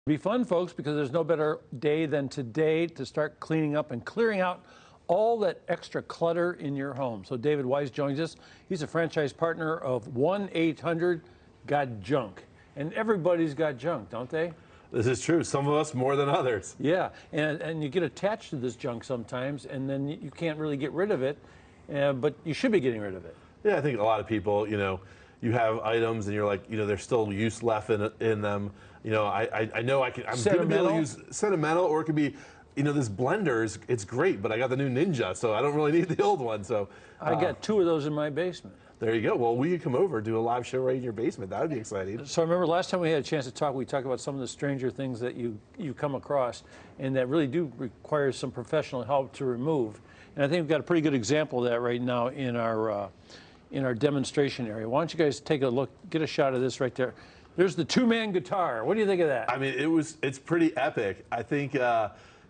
Be fun, folks, because there's no better day than today to start cleaning up and clearing out all that extra clutter in your home. So David Wise joins us. He's a franchise partner of 1-800-GOT-JUNK. And everybody's got junk, don't they? This is true. Some of us more than others. Yeah, and you get attached to this junk sometimes, and then you can't really get rid of it, but you should be getting rid of it. Yeah, I think a lot of people, you have items and you're like, there's still use left in them. I know I'm going to be able to use sentimental, or it could be, this blender it's great, but I got the new Ninja, so I don't really need the old one. So I got 2 of those in my basement. There you go. Well, we could come over, do a live show right in your basement. That would be exciting. So I remember last time we had a chance to talk, we talked about some of the stranger things that you come across and that really do require some professional help to remove. And I think we've got a pretty good example of that right now in our demonstration area. Why don't you guys take a look, get a shot of this right there. There's the 2-man guitar. What do you think of that? I mean, it's pretty epic. I think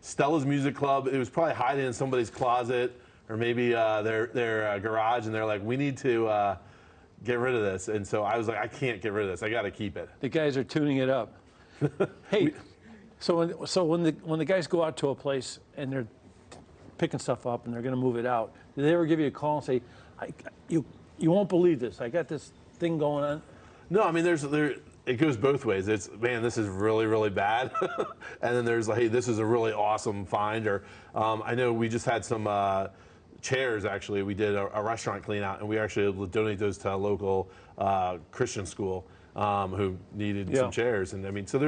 Stella's Music Club, it was probably hiding in somebody's closet or maybe their garage, and they're like, we need to get rid of this. And so I was like, I can't get rid of this. I got to keep it. The guys are tuning it up. Hey, so when the guys go out to a place and they're picking stuff up and they're going to move it out, do they ever give you a call and say, you won't believe this, I got this thing going on? No, I mean, it goes both ways. It's, man, this is really, really bad. And then there's like, hey, this is a really awesome find. Or I know we just had some chairs, actually. We did a restaurant clean out, and we actually able to donate those to a local Christian school who needed some chairs. And I mean, so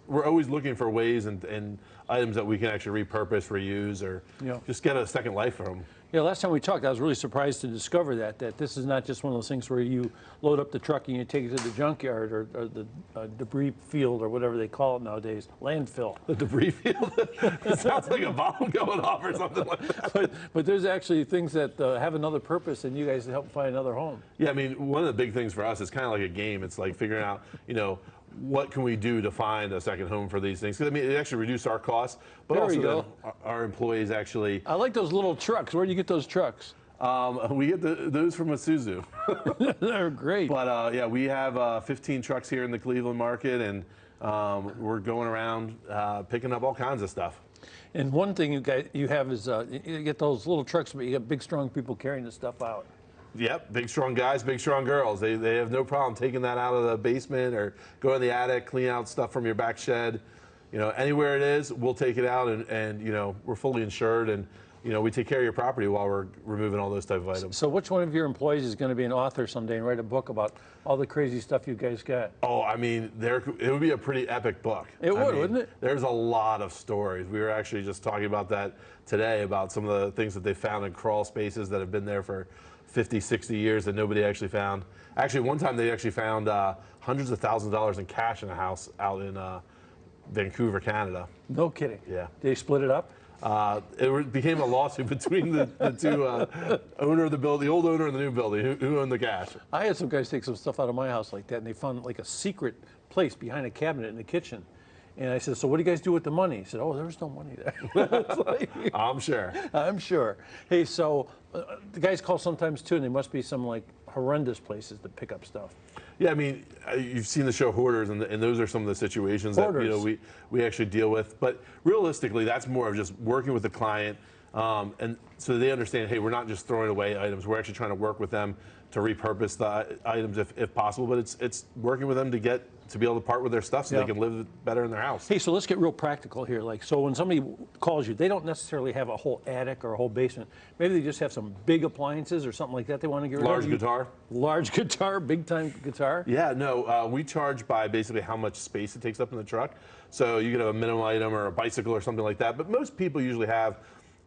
we're always looking for ways and items that we can actually repurpose, reuse, or just get a second life for them. Yeah, last time we talked, I was really surprised to discover that this is not just one of those things where you load up the truck and you take it to the junkyard or the debris field or whatever they call it nowadays, landfill. The debris field? It sounds like a bomb going off or something like that. But there's actually things that have another purpose, and you guys help find another home. Yeah, I mean, one of the big things for us is kind of like a game. It's like figuring out, what can we do to find a second home for these things? Because I mean, it actually reduces our costs, but there also our employees actually. I like those little trucks. Where do you get those trucks? We get those from Isuzu. They're great. But yeah, we have 15 trucks here in the Cleveland market, and we're going around picking up all kinds of stuff. And one thing you have is you get those little trucks, but you get big, strong people carrying the stuff out. Yep, big strong guys, big strong girls. They have no problem taking that out of the basement or go in the attic, clean out stuff from your back shed. Anywhere it is, we'll take it out, and we're fully insured, and we take care of your property while we're removing all those type of items. So which one of your employees is going to be an author someday and write a book about all the crazy stuff you guys got? Oh, I mean, it would be a pretty epic book. It would, wouldn't it? There's a lot of stories. We were actually just talking about that today, about some of the things that they found in crawl spaces that have been there for 50, 60 years that nobody actually found. Actually, one time they actually found hundreds of thousands of dollars in cash in a house out in Vancouver, Canada. No kidding. Yeah. Did they split it up? It became a lawsuit between the two owner of the building, the old owner and the new building, who owned the cash. I had some guys take some stuff out of my house like that, and they found like a secret place behind a cabinet in the kitchen. And I said, so what do you guys do with the money? He said, oh, there's no money there. I'm sure. I'm sure. Hey, so the guys call sometimes too, and they must be some like horrendous places to pick up stuff. Yeah, I mean, you've seen the show Hoarders, and those are some of the situations that we actually deal with. But realistically, that's more of just working with the client, and so they understand, hey, we're not just throwing away items. We're actually trying to work with them to repurpose the items if possible. But it's working with them to be able to part with their stuff so they can live better in their house. Hey, so let's get real practical here. Like, so when somebody calls you, they don't necessarily have a whole attic or a whole basement. Maybe they just have some big appliances or something like that they want to get rid of. Large guitar. Large guitar, big time guitar. Yeah, no, we charge by basically how much space it takes up in the truck. So you could have a minimum item or a bicycle or something like that. But most people usually have,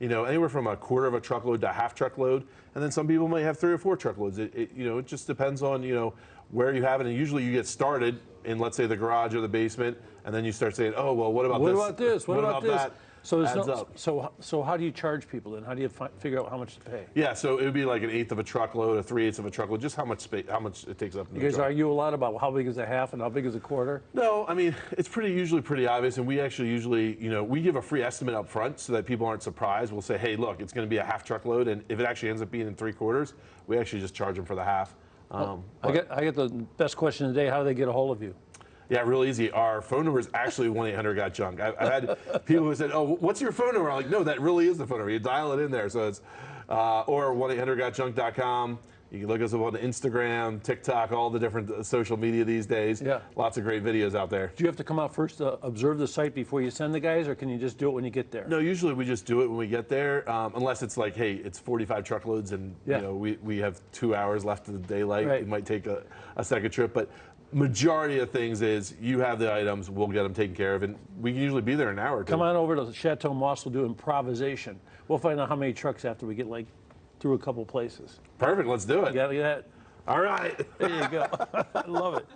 anywhere from a quarter of a truckload to a half truckload, and then some people may have 3 or 4 truckloads. It just depends on where you have it, and usually you get started in, let's say, the garage or the basement, and then you start saying, oh, well, what about this? What about this? What about this? That? So how do you charge people then? How do you figure out how much to pay? Yeah, so it would be like 1/8 of a truckload, or 3/8 of a truckload, just how much space, how much it takes up. You guys argue a lot about how big is a half and how big is a quarter? No, I mean, it's usually pretty obvious, and we actually usually, we give a free estimate up front so that people aren't surprised. We'll say, hey, look, it's going to be a half truckload, and if it actually ends up being in 3/4, we actually just charge them for the half. I get the best question today. How do they get a hold of you? Yeah, real easy. Our phone number is actually 1-800-GOT-JUNK. I've had people who said, "Oh, what's your phone number?" I'm like, "No, that really is the phone number. You dial it in there." So it's or 1-800-GOT-JUNK.com. You can look us up on Instagram, TikTok, all the different social media these days. Yeah. Lots of great videos out there. Do you have to come out first to observe the site before you send the guys, or can you just do it when you get there? No, usually we just do it when we get there, unless it's like, hey, it's 45 truckloads and Yeah. you know we have 2 hours left of the daylight. Right. We might take a second trip, but majority of things is you have the items, we'll get them taken care of, and we can usually be there in an hour or two. Come on over to Chateau Moss. We'll do improvisation. We'll find out how many trucks after we get like through a couple places. Perfect, let's do it. You got that? All right. There you go. I love it.